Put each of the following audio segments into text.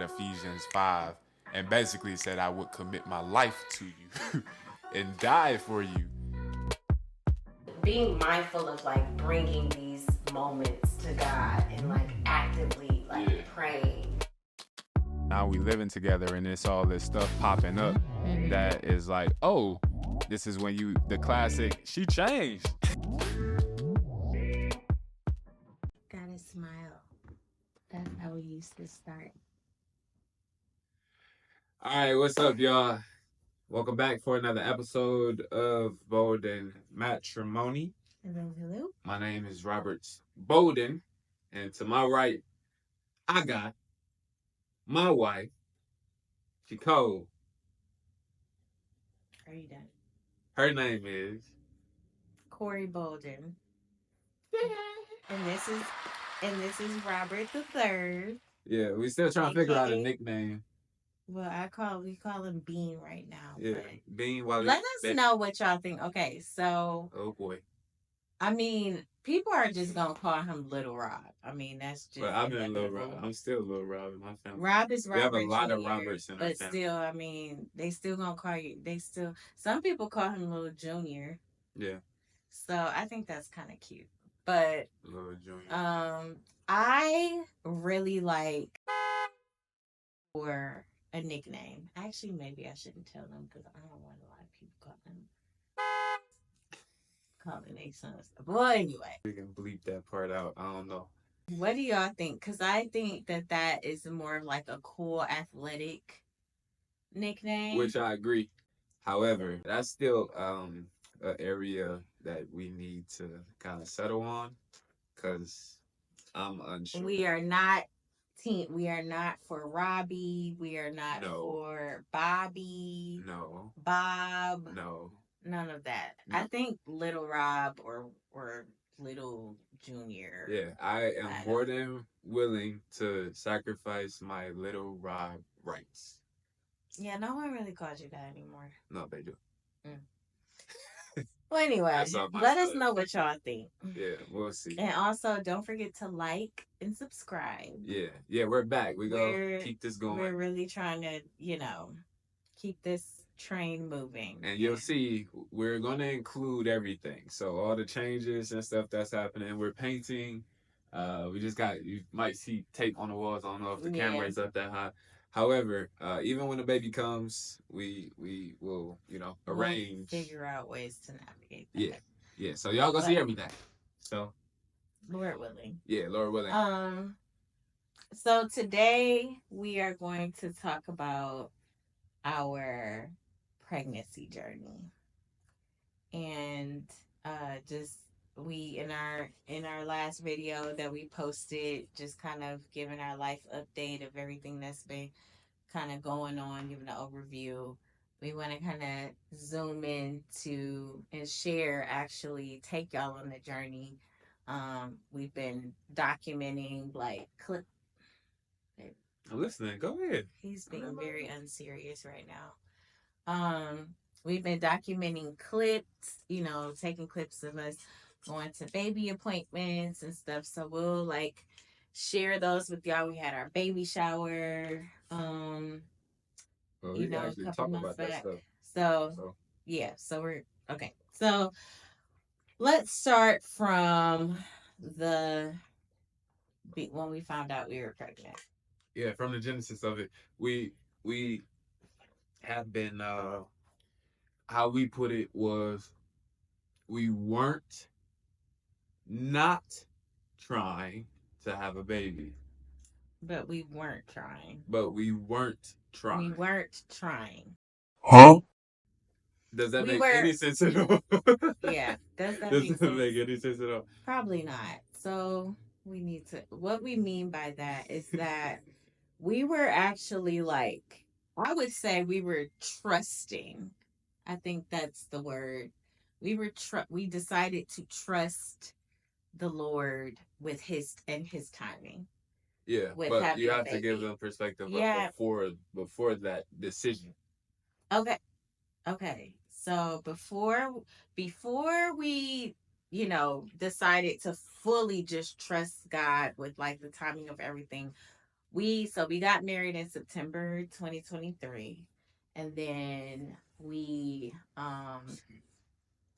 Ephesians 5 and basically said I would commit my life to you and die for you. Being mindful of like bringing these moments to God and like actively like praying. Now we living together and it's all this stuff popping up that is like, oh, this is when the classic, she changed. Gotta smile. That's how we used to start. All right, what's up, y'all? Welcome back for another episode of Bolden Matrimony. Hello. My name is Robert Bolden, and to my right, I got my wife, Chico. Are you done? Her name is Corey Bolden. and this is Robert the Third. Yeah, we still trying to figure out a nickname. Well, we call him Bean right now. Yeah, Bean. Let us know what y'all think. Okay, so. Oh boy. I mean, people are just gonna call him Little Rob. I mean, that's just. But I've been Little Rob. I'm still Little Rob in my family. Rob is Robert. We have a lot Jr., of Roberts in our family. But still, I mean, they still gonna call you. Some people call him Little Junior. Yeah. So I think that's kind of cute. But Little Junior. I really like for a nickname. Actually, maybe I shouldn't tell them because I don't want a lot of people calling their sons. Well, anyway, we can bleep that part out. I don't know. What do y'all think? Because I think that is more of like a cool athletic nickname. Which I agree. However, that's still an area that we need to kind of settle on because I'm unsure. We are not for Robbie. We are not for Bobby. No. Bob. No. None of that. No. I think Little Rob or Little Junior. Yeah, I am more than willing to sacrifice my Little Rob rights. Yeah, no one really calls you that anymore. No, they do. Well, anyway, let us know what y'all think. Yeah, we'll see. And also, don't forget to like and subscribe. Yeah, we're back. We're going to keep this going. We're really trying to, keep this train moving. And you'll see, we're going to include everything. So all the changes and stuff that's happening. We're painting. You might see tape on the walls. I don't know if the camera is up that high. However, even when the baby comes, we will, arrange. We'll figure out ways to navigate that. Yeah. So y'all gonna see everything. So. Lord willing. Yeah, Lord willing. So today we are going to talk about our pregnancy journey. And we in our last video that we posted, just kind of giving our life update of everything that's been kind of going on, giving an overview. We want to kind of zoom in and take y'all on the journey. We've been documenting like clip. I'm listening. Go ahead. He's being very unserious right now. We've been documenting clips, taking clips of us going to baby appointments and stuff. So we'll like share those with y'all. We had our baby shower. We actually talk about that stuff. So we're okay. So let's start from when we found out we were pregnant. Yeah, from the genesis of it, we have been. How we put it was, we weren't not trying to have a baby. But we weren't trying. We weren't trying. Huh? Does that make any sense at all? Yeah. Does that make any sense at all? Probably not. So what we mean by that is that we were actually I would say we were trusting. I think that's the word. We decided to trust the Lord with his timing. Yeah, but you have to give them perspective before that decision. Okay. So before we, decided to fully just trust God with like the timing of everything, we got married in September 2023, and then we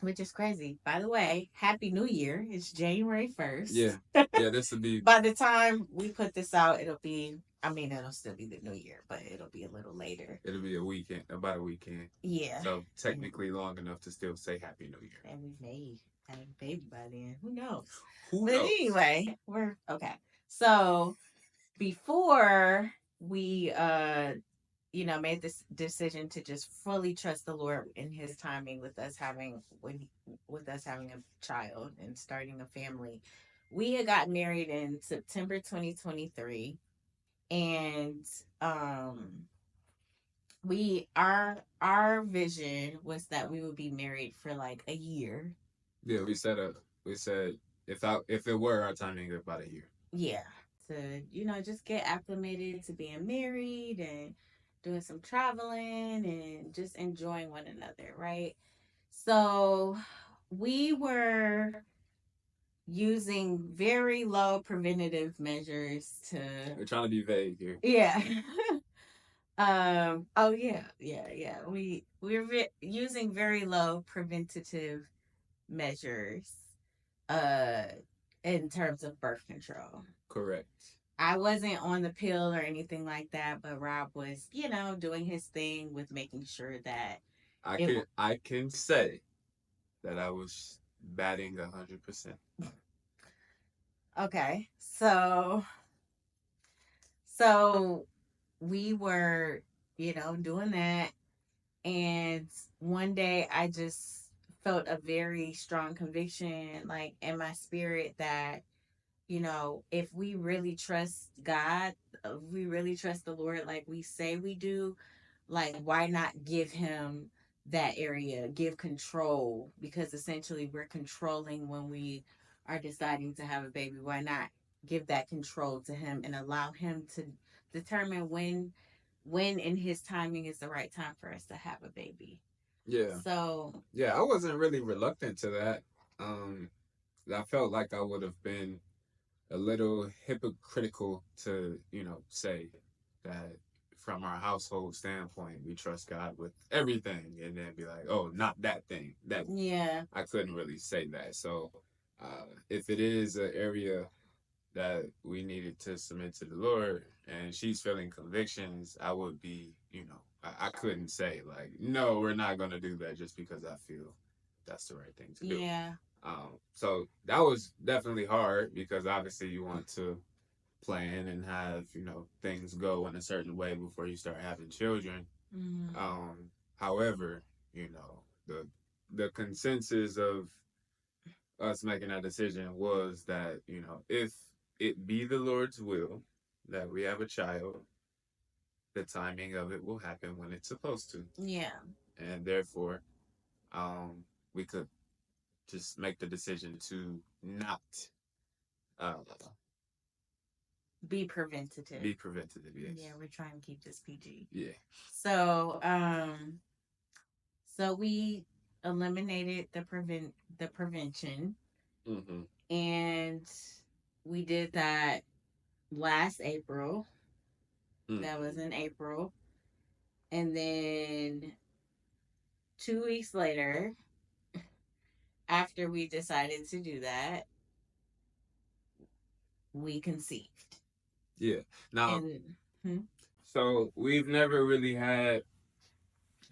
which is crazy. By the way, Happy New Year. It's January Yeah, 1st. yeah. This would be By the time we put this out, it'll be, I mean, it'll still be the new year, but it'll be a little later. it'll be a weekend, about a weekend. Yeah. So And, technically long enough to still say Happy New Year. and we may have a baby by then. Who knows? Who But knows? anyway, we're okay. So before we made this decision to just fully trust the Lord in his timing with us having a child and starting a family. We had gotten married in September 2023, and um our vision was that we would be married for like a year. Yeah, we said if it were our timing about a year. Yeah, to just get acclimated to being married and doing some traveling and just enjoying one another, right? So we were using very low preventative measures to, We're trying to be vague here. yeah. Oh yeah, yeah. We're using very low preventative measures uh in terms of birth control. Correct. I wasn't on the pill or anything like that, but Rob was, doing his thing with making sure that it I can say that I was batting 100%. okay. So we were, doing that, and one day I just felt a very strong conviction like in my spirit that if we really trust God, if we really trust the Lord like we say we do, like why not give him that area, give control, because essentially we're controlling when we are deciding to have a baby. Why not give that control to him and allow him to determine when in his timing is the right time for us to have a baby. Yeah. So Yeah, I wasn't really reluctant to that. Um, I felt like I would have been a little hypocritical to, say that from our household standpoint, we trust God with everything, and then be like, oh, not that thing. That yeah. I couldn't really say that. So, if it is an area that we needed to submit to the Lord, and she's feeling convictions, I would be, I couldn't say like, no, we're not gonna do that just because I feel that's the right thing to do. Yeah. So that was definitely hard because obviously you want to plan and have things go in a certain way before you start having children. Mm. However, the consensus of us making that decision was that if it be the Lord's will that we have a child, the timing of it will happen when it's supposed to, Yeah. and therefore, we could just make the decision to not uh, Be preventative. be preventative. Yeah, Yes. we're trying to keep this PG. Yeah. So, we eliminated the prevention, Mm-hmm. and we did that last April. That was Mm-hmm. in April, and then 2 weeks later, after we decided to do that, we conceived. Yeah. Now, And hmm? so we've never really had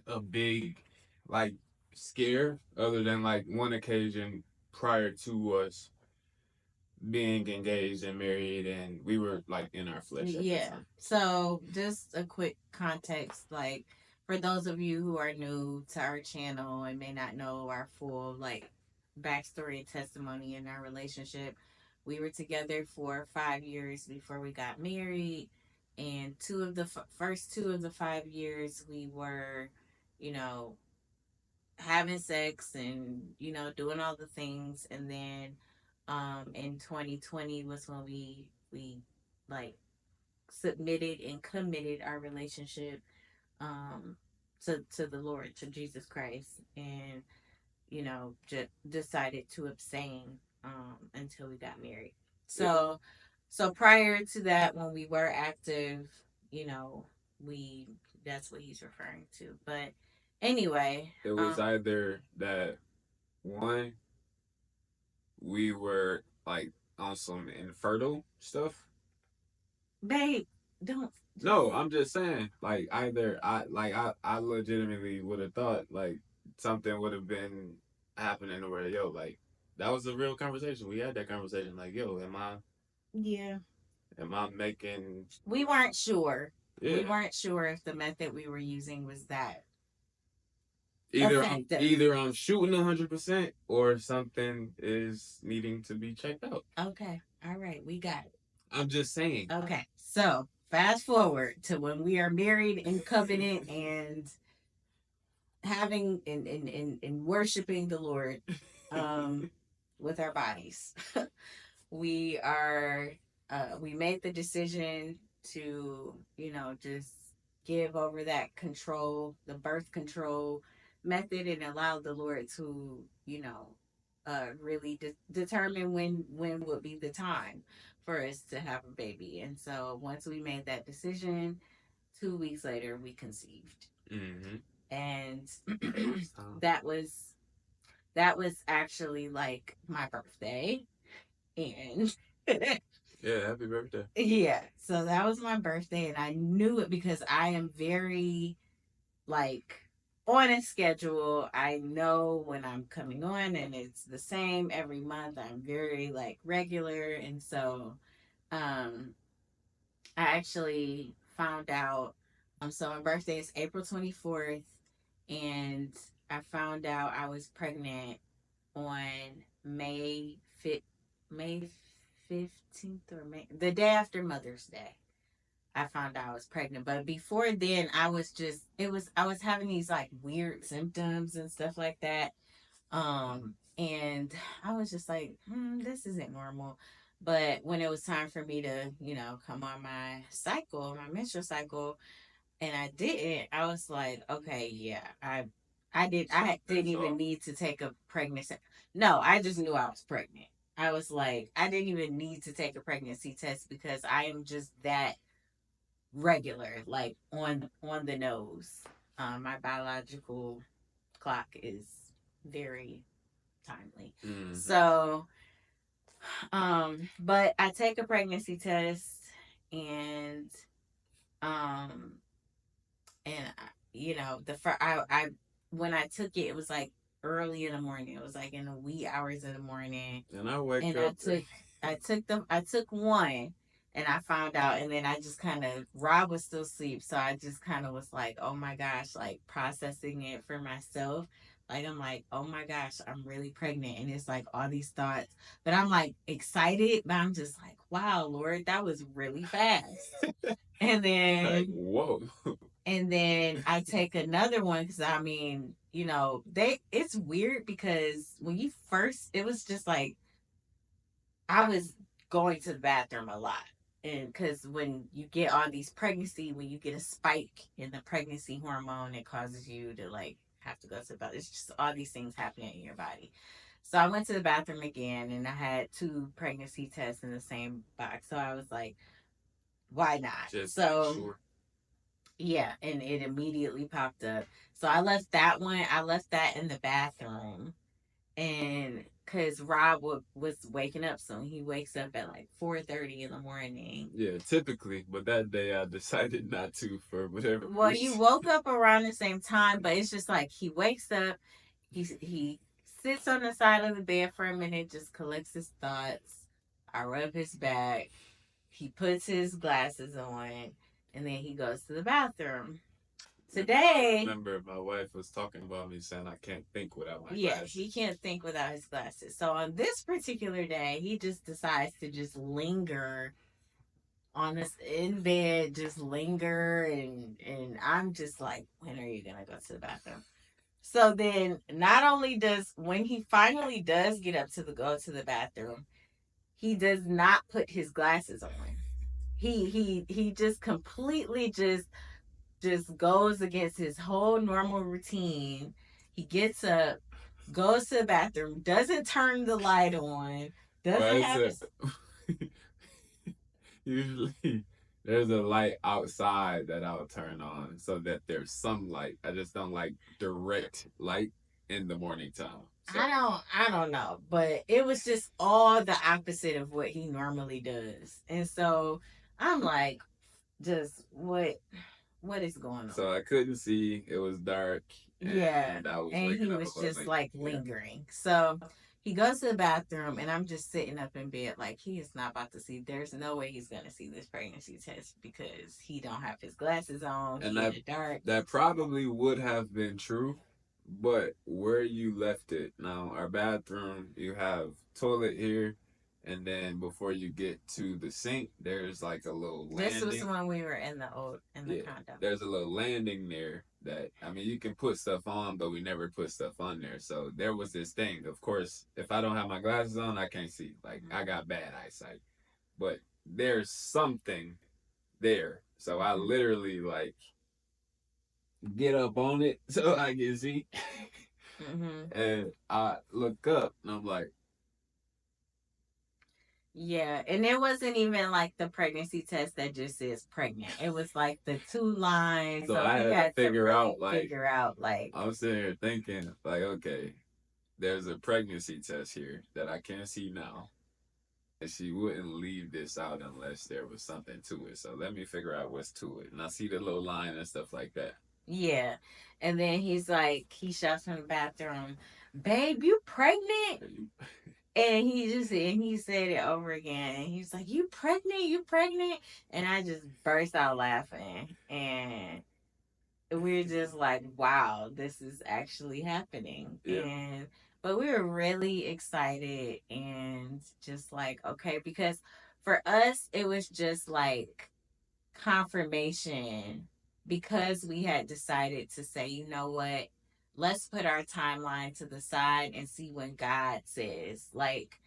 a big like scare other than like one occasion prior to us being engaged and married, and we were like in our flesh at that Yeah. time. So, just a quick context, like for those of you who are new to our channel and may not know our full like backstory and testimony in our relationship, we were together for 5 years before we got married, and first 2 of the 5 years we were, you know, having sex and doing all the things, and then in 2020 was when we like submitted and committed our relationship um to the Lord, to Jesus Christ, and just decided to abstain until we got married. It, So So prior to that, when we were active, you know, we that's what he's referring to. But anyway, It was either that one we were like on some infertile stuff. babe, don't No, I'm just saying, like either I legitimately would have thought like something would have been happening where yo like that was a real conversation. We had that conversation like yo, yeah. am I making We weren't sure. We yeah weren't sure if the method we were using was that effective. either I'm shooting 100% or something is needing to be checked out. Okay. All right, we got it. I'm just saying. Okay. So fast forward to when we are married in covenant and having and worshiping the Lord with our bodies. We are we made the decision to, you know, just give over that control, the birth control method, and allow the Lord to, you know, really determine when would be the time for us to have a baby. And so once we made that decision, 2 weeks later we conceived. Mm-hmm. And First time. that was actually like my birthday. And Yeah, happy birthday. yeah, so that was my birthday, and I knew it because I am very like on a schedule. I know when I'm coming on, and it's the same every month. I'm very like regular, and so um, I actually found out. So my birthday is April 24th, and I found out I was pregnant on May 5th, May 15th or May, the day after Mother's Day. I found out I was pregnant. But before then, I was just, I was having these like weird symptoms and stuff like that. And I was just like, this isn't normal. But when it was time for me to, you know, come on my cycle, my menstrual cycle, and I didn't, I was like, okay, yeah, I didn't even need to take a pregnancy. No, I just knew I was pregnant. I was like, I didn't even need to take a pregnancy test because I am just that regular, like on the nose. My biological clock is very timely. Mm-hmm. So, but I take a pregnancy test, and um, you know, I when I took it, it was like early in the morning. It was like in the wee hours of the morning, And I wake and up. I took one, and I found out, and then I just kind of, Rob was still asleep, so I just kind of was like, oh my gosh, like processing it for myself. Like I'm like, oh my gosh, I'm really pregnant, and it's like all these thoughts, but I'm like excited, but I'm just like, wow, Lord, that was really fast. And Like, then whoa. I take another one because I mean, you know, it's weird because when you first, it was just like I was going to the bathroom a lot. And because when you get on these pregnancy, when you get a spike in the pregnancy hormone, it causes you to like have to go to the bathroom. It's just all these things happening in your body. So I went to the bathroom again, and I had two pregnancy tests in the same box. So I was like, why not? Just So sure. yeah, and it immediately popped up. So I left that one. I left that in the bathroom, and because Rob was waking up soon, he wakes up at like 4:30 in the morning. Yeah, typically, but that day I decided not to for whatever Well, you reason. woke up around the same time, but it's just like he wakes up, he sits on the side of the bed for a minute, just collects his thoughts. I rub his back. He puts his glasses on, and then he goes to the bathroom. Today, Remember, my wife was talking about me saying I can't think without my yeah, glasses. he can't think without his glasses. So on this particular day, he just decides to just linger on this in bed, just linger, and I'm just like, when are you gonna go to the bathroom? So then, not only does when he finally does get up to the go to the bathroom, he does not put his glasses on. He just completely just goes against his whole normal routine. He gets up, goes to the bathroom, doesn't turn the light on, Why doesn't is have it? his Usually there's a light outside that I'll turn on so that there's some light. I just don't like direct light in the morning time. So I don't know, but it was just all the opposite of what he normally does. And so I'm like, just what is going on? so I couldn't see. It was dark, Yeah. and I was And waking he up was a little just late. like Yeah. lingering. So he goes to the bathroom and I'm just sitting up in bed like he is not about to see. There's no way he's gonna see this pregnancy test because he don't have his glasses on. And He in the dark. that probably would have been true, but where you left it. Now, our bathroom, you have toilet here, and then before you get to the sink, there's like a little This was landing. when we were in the Yeah, condo. there's a little landing there that I mean you can put stuff on, but we never put stuff on there. So there was this thing. Of course, if I don't have my glasses on, I can't see. Like I got bad eyesight, but there's something there. So I literally like get up on it so I can see. Mm-hmm. And I look up and I'm like, Yeah, and it wasn't even like the pregnancy test that just says pregnant. It was like the two lines, so so I he had to had to figure really out like figure out like I'm sitting here thinking like, okay, there's a pregnancy test here that I can't see now. And she wouldn't leave this out unless there was something to it. So let me figure out what's to it. And I see the little line and stuff like that. yeah. And then he's like he shouts from the bathroom, "Babe, you pregnant?" And he said it over again. And he's like, "You pregnant? You pregnant?" And I just burst out laughing. And we're just like, wow, this is actually happening. Yeah. And but we were really excited and just like, okay, because for us it was just like confirmation because we had decided to say, you know what, let's put our timeline to the side and see when God says, like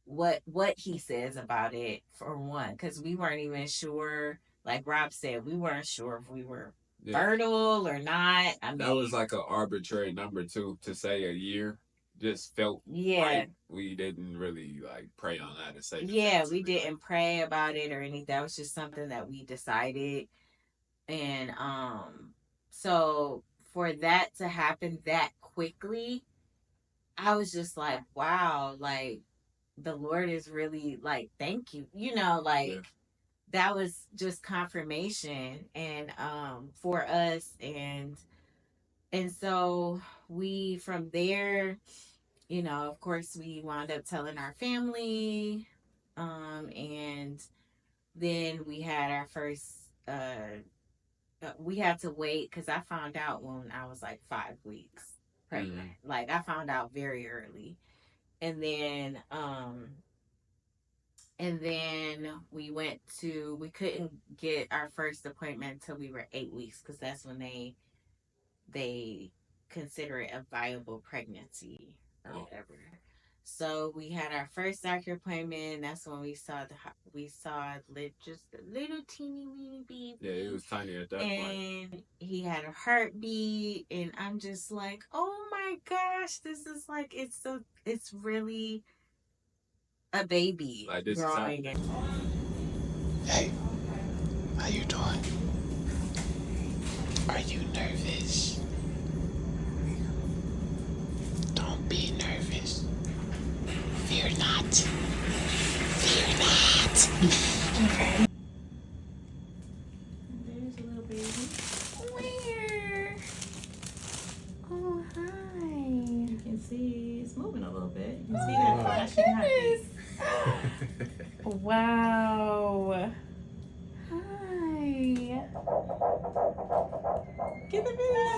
what he says about it for one, because we weren't even sure, like Rob said, we weren't sure if we were fertile or not. I mean, that was like an arbitrary number too to say a year. Just felt yeah, right. We didn't really like pray on that to say. Yeah, we didn't pray about it or anything. That was just something that we decided. And so for that to happen that quickly, I was just like, wow, like the Lord is really like, thank you. You know, like yeah, that was just confirmation and for us. And so we from there, you know, of course we wound up telling our family. And then we had our first we had to wait because I found out when I was like 5 weeks pregnant. Like I found out very early. And then we went to we couldn't get our first appointment until we were 8 weeks because that's when they consider it a viable pregnancy or whatever. So we had our first doctor appointment. That's when we saw just a little teeny weeny baby. Yeah, it was tiny at that point. And he had a heartbeat, and I'm just like, oh my gosh, this is like it's really a baby like this growing. Hey, how you doing? Are you nervous? Don't be nervous. Fear not. Fear not. There's a little baby. Where? Oh, hi. You can see it's moving a little bit. You can see that flashing heartbeat. Wow. Hi. Get the video.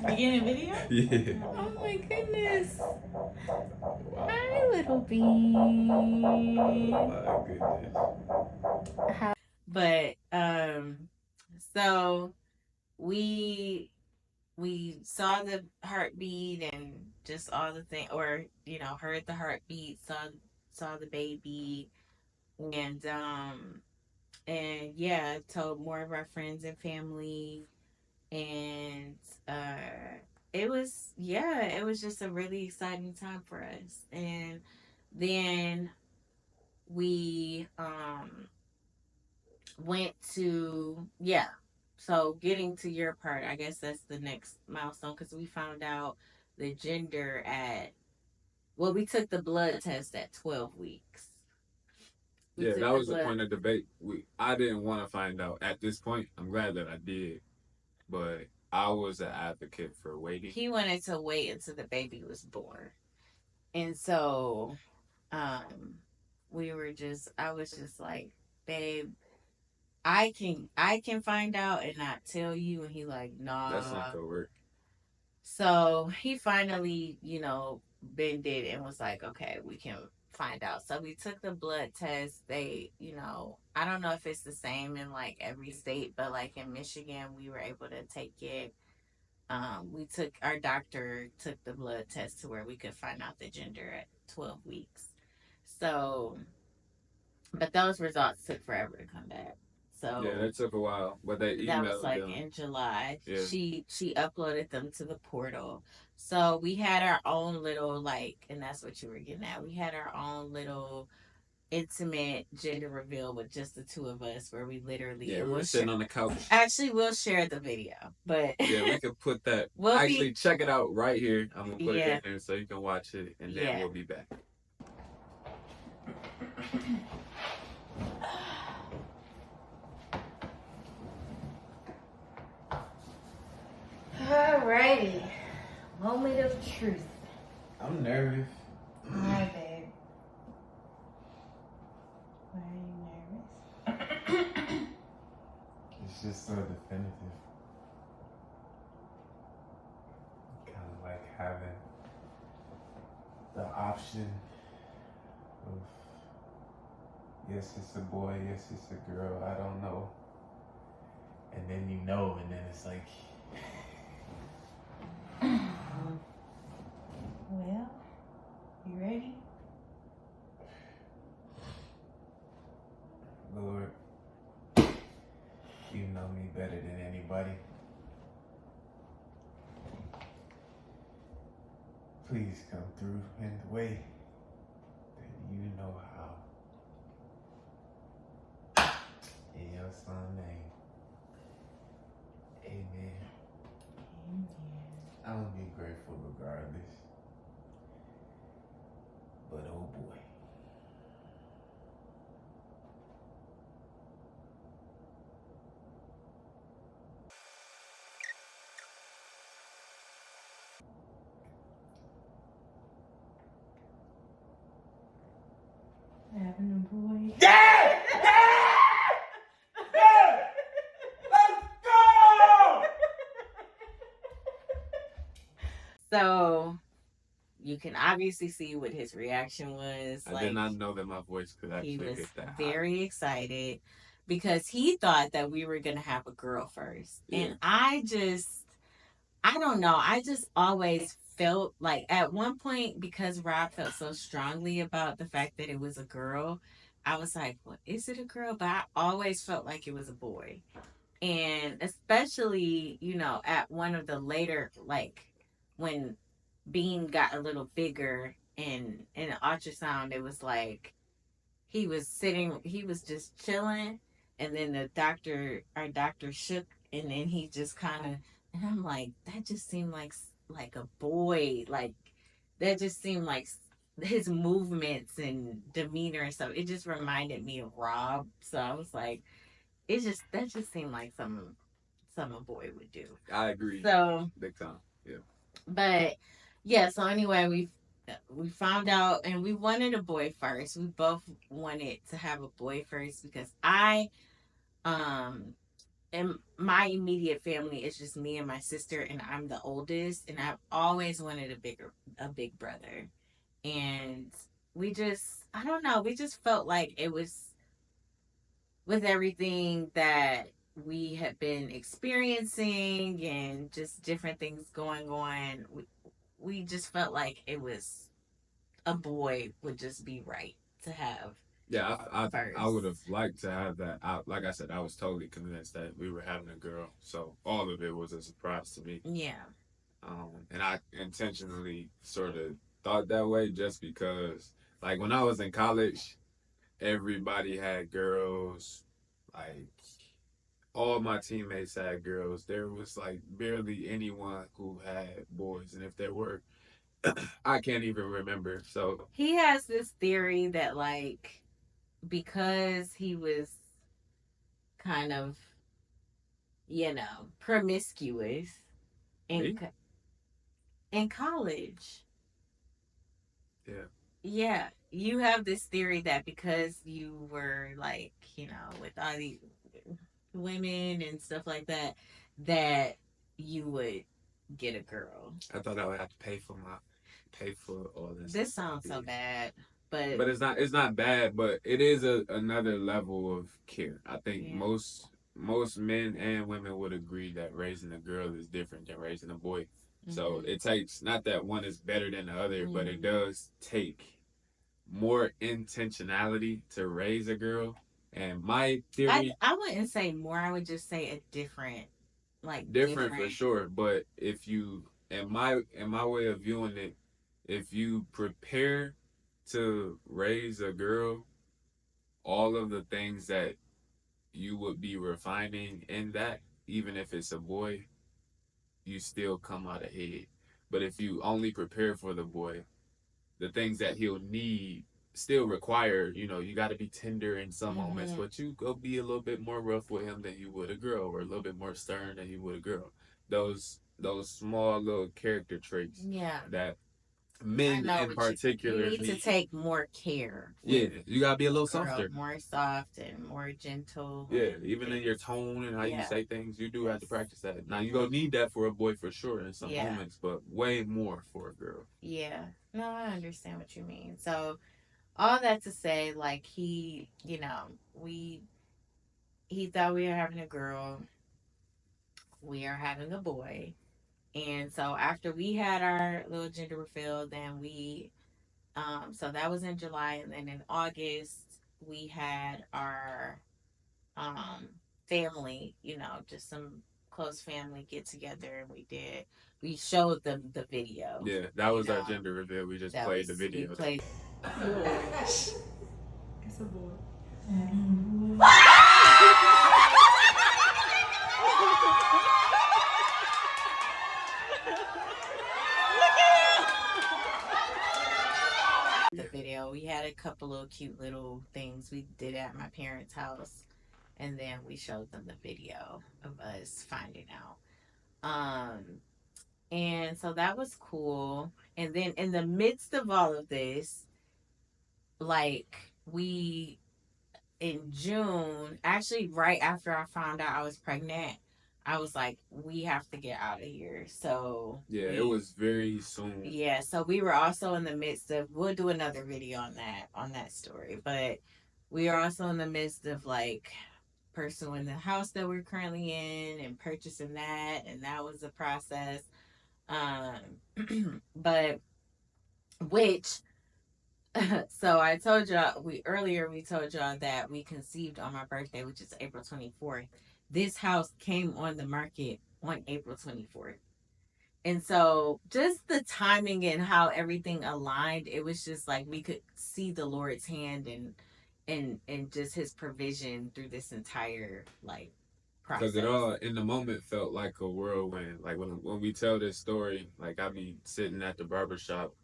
You getting a video? Yeah. Oh my goodness. Wow. Hi, little bee. Oh my goodness. But so we saw the heartbeat and just all the thing, or you know, heard the heartbeat, saw the baby, and yeah, told more of our friends and family, and it was just a really exciting time for us. And then we went to, yeah. So getting to your part, I guess that's the next milestone because we found out the gender at, well, we took the blood test at 12 weeks. We Yeah, took that the was the blood. point of debate. I didn't want to find out at this point. I'm glad that I did, but I was an advocate for waiting. He wanted to wait until the baby was born. And so um we were just, I was just like, babe, I can find out and not tell you. And he like, That's not nah. gonna work. So he finally, bended and was like, okay, we can find out. So we took the blood test. They, I don't know if it's the same in like every state, but like in Michigan, we were able to take it. We took, our doctor took the blood test to where we could find out the gender at 12 weeks. So, but those results took forever to come back. Yeah, So that took a while, but they that was emailed like them. in July. Yeah, She uploaded them to the portal. So we had our own little, like, and that's what you were getting at. We had our own little intimate gender reveal with just the two of us, where we literally, yeah, and we were we'll sitting share. on the couch. Actually, we'll share the video, but Yeah, we could put that. we'll Actually, be, check it out right here. I'm gonna put it yeah, in here so you can watch it, and then yeah. we'll be back. Alrighty, moment of truth. I'm nervous. Hi, babe. Why are you nervous? It's just so definitive. Kind of like having the option of yes, it's a boy, yes, it's a girl, I don't know. And then you know, and then it's like, Well, you ready? Lord, you know me better than anybody. Please come through in the way that you know how. In your son's name. Amen. I'm gonna be grateful regardless. But oh boy. Having a boy. Yeah! Yeah! Let's go! So you can obviously see what his reaction was. I did not know that my voice could He actually was get that high. very excited because he thought that we were gonna have a girl first. Yeah. And I don't know. I just always felt like at one point, because Rob felt so strongly about the fact that it was a girl, I was like, well, is it a girl? But I always felt like it was a boy. And especially, at one of the later, like when Bean got a little bigger and in the ultrasound, it was like he was just chilling, and then our doctor shook, and then he just kind of, and I'm like, that just seemed like a boy, like that just seemed like his movements and demeanor and stuff. It just reminded me of Rob, so I was like, that just seemed like some a boy would do. I agree. So big time. Yeah. But yeah, so anyway, we found out, and we wanted a boy first. We both wanted to have a boy first because I in my immediate family, it's just me and my sister, and I'm the oldest, and I've always wanted a big brother. And we just, I don't know, we just felt like it was, with everything that we had been experiencing and just different things going on, we just felt like it was, a boy would just be right to have. Yeah, I would have First. liked to have that. Like I said, I was totally convinced that we were having a girl, so all of it was a surprise to me. Yeah. And I intentionally sort of thought that way just because, like, when I was in college, everybody had girls. Like all my teammates had girls. There was like barely anyone who had boys, and if there were, I can't even remember. So He has this theory that like because he was kind of, promiscuous in me, in college. yeah, Yeah, you have this theory that because you were like, with all these women and stuff like that, that you would get a girl. I thought I would have to pay for all this. This sounds so bad, but But it's not bad, but it is another level of care. I think yeah. most men and women would agree that raising a girl is different than raising a boy. So Mhm. it takes, not that one is better than the other, but it Mhm. does take more intentionality to raise a girl. And my I theory, I wouldn't say more. I would just say a different, different for different. sure, but if you, in my way of viewing it, if you prepare to raise a girl, all of the things that you would be refining in that, even if it's a boy, you still come out ahead. But if you only prepare for the boy, the things that he'll need still require, you got to be tender in some moments, Mhm. but you go be a little bit more rough with him than you would a girl, or a little bit more stern than you would a girl. Those small little character traits Yeah. that I men know in what you mean. You particular need to need. take more care Yeah, with you gotta be a a little girl, softer. more soft and more gentle Yeah, and even in your things. tone and how you Yeah. say things, you do have That's to practice that. Now you gonna mhm. need that for a boy for sure in some Yeah. moments, but way more for a girl. Yeah. No, I understand what you mean. So all that to say, like he thought we were having a girl, we are having a boy. And so after we had our little gender reveal, then so that was in July, and then in August we had our um family, just some close family get together, and we showed them the video. Yeah, that You was our know, gender reveal. We just that played the was we video. played It's a boy. the video. We had a couple of cute little things we did at my parents' house, and then we showed them the video of us finding out. And so that was cool. And then in the midst of all of this, like we in June, actually right after I found out I was pregnant, I was like, we have to get out of here. So Yeah, it we was very soon. yeah, so we were also in the midst of we'll do another video on that story, but we are also in the midst of like pursuing the house that we're currently in and purchasing that, and that was a process. But which so I told y'all we told y'all that we conceived on my birthday, which is April 24th. This house came on the market on April 24th. And so just the timing and how everything aligned, it was just like we could see the Lord's hand and just his provision through this entire like Because it process. all in the moment felt like a whirlwind. Like when we tell this story, like I be sitting at the barber shop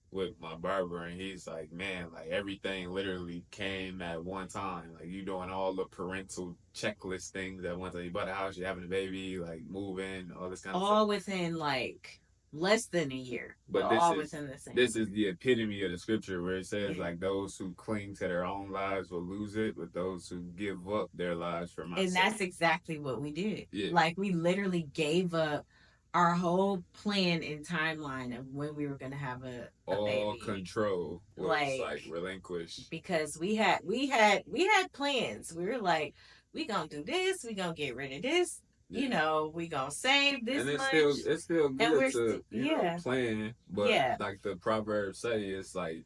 with my barber, and he's like, man, like everything literally came at one time. Like you doing all the parental checklist things at one time. You bought a house, you having a baby, like moving, all this kind of stuff. All within like less than a year, but But this all is within the same this year. is the epitome of the scripture where it says Yeah. like those who cling to their own lives will lose it, but those who give up their lives for my And sake. that's exactly what we did. Yeah. Like we literally gave up our whole plan and timeline of when we were gonna have a All baby. control was like Like relinquished. because we had plans. We were like, we gonna do this, we gonna get rid of this, Yeah. We gonna save this And much. it's still And good we're to, yeah. plan, but Yeah. like the proverbs say, it's like,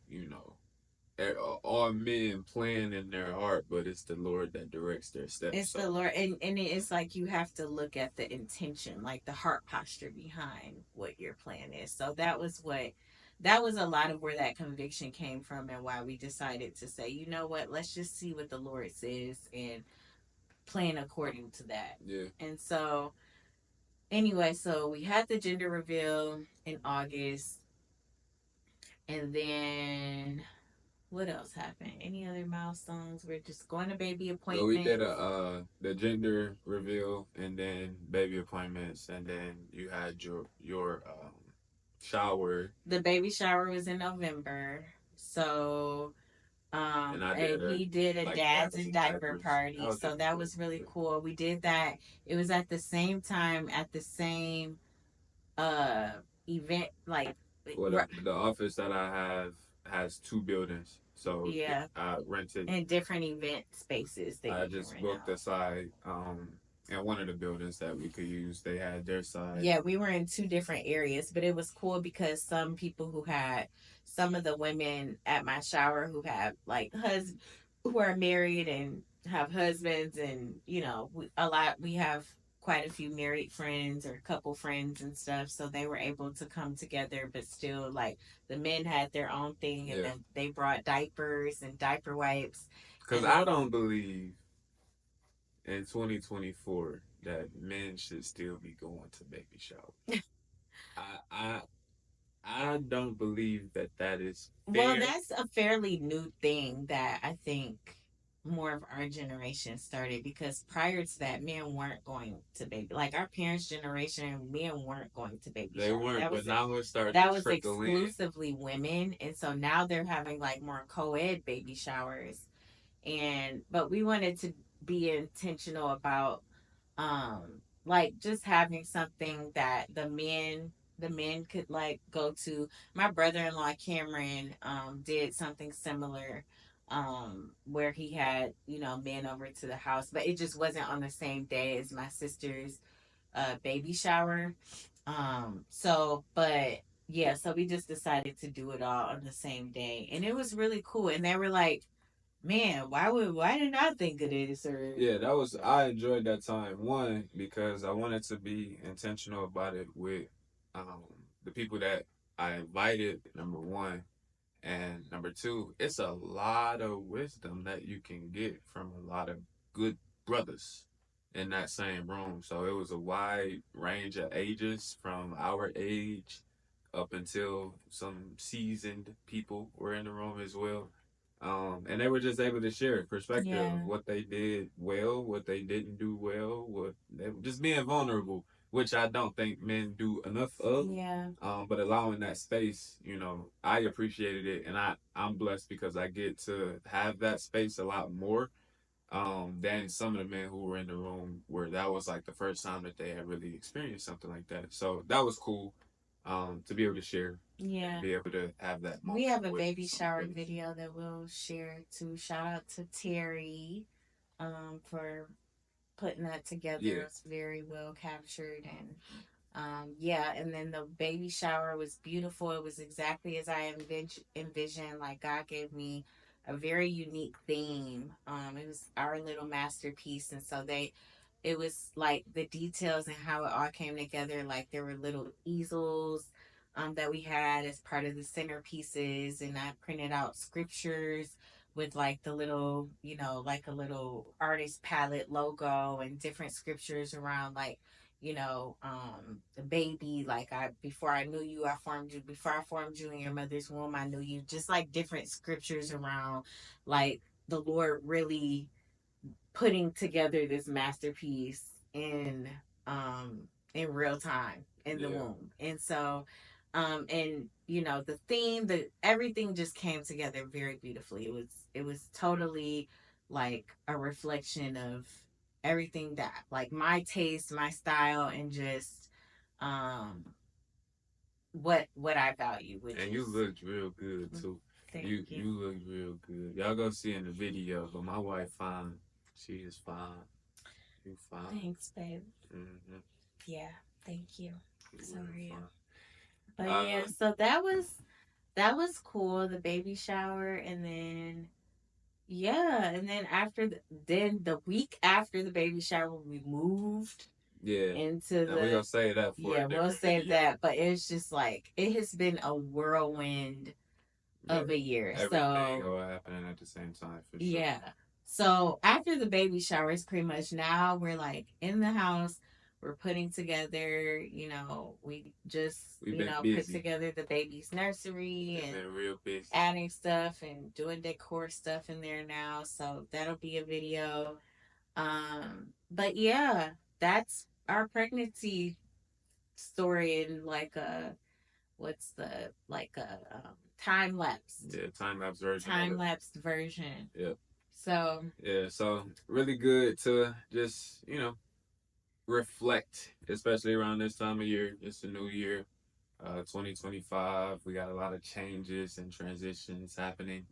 all men plan in their heart, but it's the Lord that directs their steps. It's the So Lord, and it's like you have to look at the intention, like the heart posture behind what your plan is. So that was a lot of where that conviction came from and why we decided to say, you know what, let's just see what the Lord says and plan according to that. Yeah. And so, anyway, so we had the gender reveal in August, and then what else happened? Any other milestones? We're just going to baby So we did appointments. the gender reveal and then baby appointments and then you had your shower The baby shower was in November. So and I did and a he did a like dads dads and and diaper diapers. That party. was So really that cool. was really Yeah. cool. We did that. It was at the same time at the same uh event, like Well, the office that I have has two buildings, so yeah, I rented. in different event spaces that I you can just rent booked out. a side in one of the buildings that we could use. They had their side. Yeah, we were in two different areas, but it was cool because some people who had some of the women at my shower who have like who are married and have husbands, and we have quite a few married friends or couple friends and stuff, so they were able to come together, but still, like, the men had their own thing, and Yeah, then they brought diapers and diaper wipes. because And I don't believe in 2024 that men should still be going to baby showers. I I I don't believe that that is well, fair. that's a fairly new thing that I think more of our generation started, because prior to that, men weren't going to baby, like, our parents' generation, men weren't going to baby They showers. weren't, That but was now it's starting to that was trickle in. exclusively women, and so now they're having like more co-ed baby showers. And but we wanted to be intentional about like just having something that the men could like go to. My brother-in-law Cameron did something similar, where he had men over to the house, but it just wasn't on the same day as my sister's baby shower. So but yeah, so we just decided to do it all on the same day, and it was really cool. And they were like, man, why didn't I think of this? Or Yeah, that was I enjoyed that time. One, because I wanted to be intentional about it with um the people that I invited, number one. And number two, it's a lot of wisdom that you can get from a lot of good brothers in that same room. So it was a wide range of ages from our age up until some seasoned people were in the room as well. And they were just able to share perspective yeah, of what they did well, what they didn't do well, what they were just being vulnerable, which I don't think men do enough of. yeah, But allowing that space, I appreciated it, and I'm blessed because I get to have that space a lot more than some of the men who were in the room where that was like the first time that they had really experienced something like that. So that was cool to be able to share and yeah. be able to have that We moment have a with baby some shower really. video that we'll share too. Shout out to Terry for putting that together. Yeah. It was very well captured. And yeah, and then the baby shower was beautiful. It was exactly as I envisioned. Like, God gave me a very unique theme. It was our little masterpiece, and so it was like the details and how it all came together. Like, there were little easels that we had as part of the centerpieces, and I printed out scriptures with like the little, like a little artist palette logo and different scriptures around, like, the baby, like, I before I knew you, I formed you. Before I formed you in your mother's womb, I knew you. Just like different scriptures around, like, the Lord really putting together this masterpiece um in real time in the Yeah. womb. And so and the theme, the everything just came together very beautifully. It was totally like a reflection of everything that, like, my taste, my style, and just um what I value, which And you is looked real good too. thank You you. looked real good. Y'all go see in the video, but my wife fine. She is fine. You fine. Thanks, babe. Mm-hmm. Yeah, thank you. You So are real you. fine. But yeah, so that was cool, the baby shower. And then yeah, and then then the week after the baby shower we moved. Yeah. into And we're the gonna save that for yeah, a we'll different save video. that. But it's just like it has been a whirlwind Yeah. of a year. Everything So all happening at the same time for sure. yeah. So after the baby shower, it's pretty much now we're like in the house. We're putting together, we just, We've been put busy. together the baby's nursery We've and been real busy. adding stuff and doing decor stuff in there now. So that'll be a video. But yeah, that's our pregnancy story in like a what's the like a time lapsed Yeah, time lapse version of time it. lapsed version. Yep. So Yeah, so really good to just, reflect, especially around this time of year. It's a new year, 2025. We got a lot of changes and transitions happening.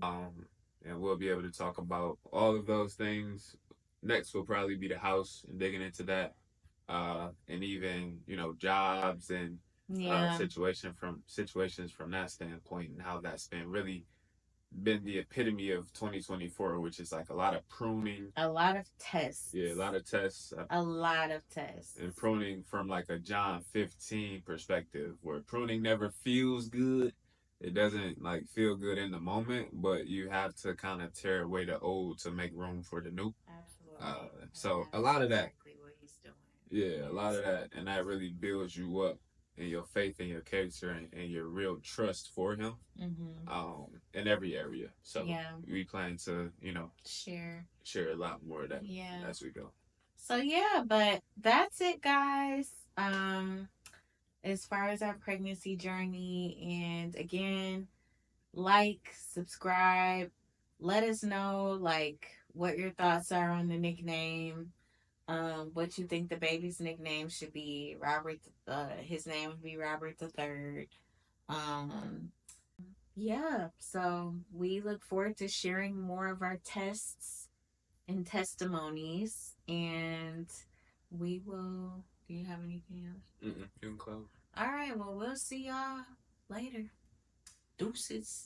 Um, and we'll be able to talk about all of those things. Next will probably be the house and digging into that, and even jobs and yeah, situations from that standpoint and how that's been the epitome of 2024, which is like a lot of pruning. a lot of tests. Yeah, a lot of tests. A lot of tests. And pruning from like a John 15 perspective, where pruning never feels good. It doesn't like feel good in the moment, but you have to kind of tear away the old to make room for the new. So a lot of that. Exactly what he's doing. Yeah, a lot of that, and that really builds you up in your faith and your character and your real trust for him. In every area. So yeah, we plan to share a lot more of that as we go. So yeah, but that's it, guys. As far as our pregnancy journey, and again, like, subscribe, let us know like what your thoughts are on the nickname. What you think the baby's nickname should be. Robert, his name would be Robert the Third. Um, yeah, so we look forward to sharing more of our tests and testimonies, and we will. Do you have anything else? You can close. All right, well, we'll see y'all later. Deuces.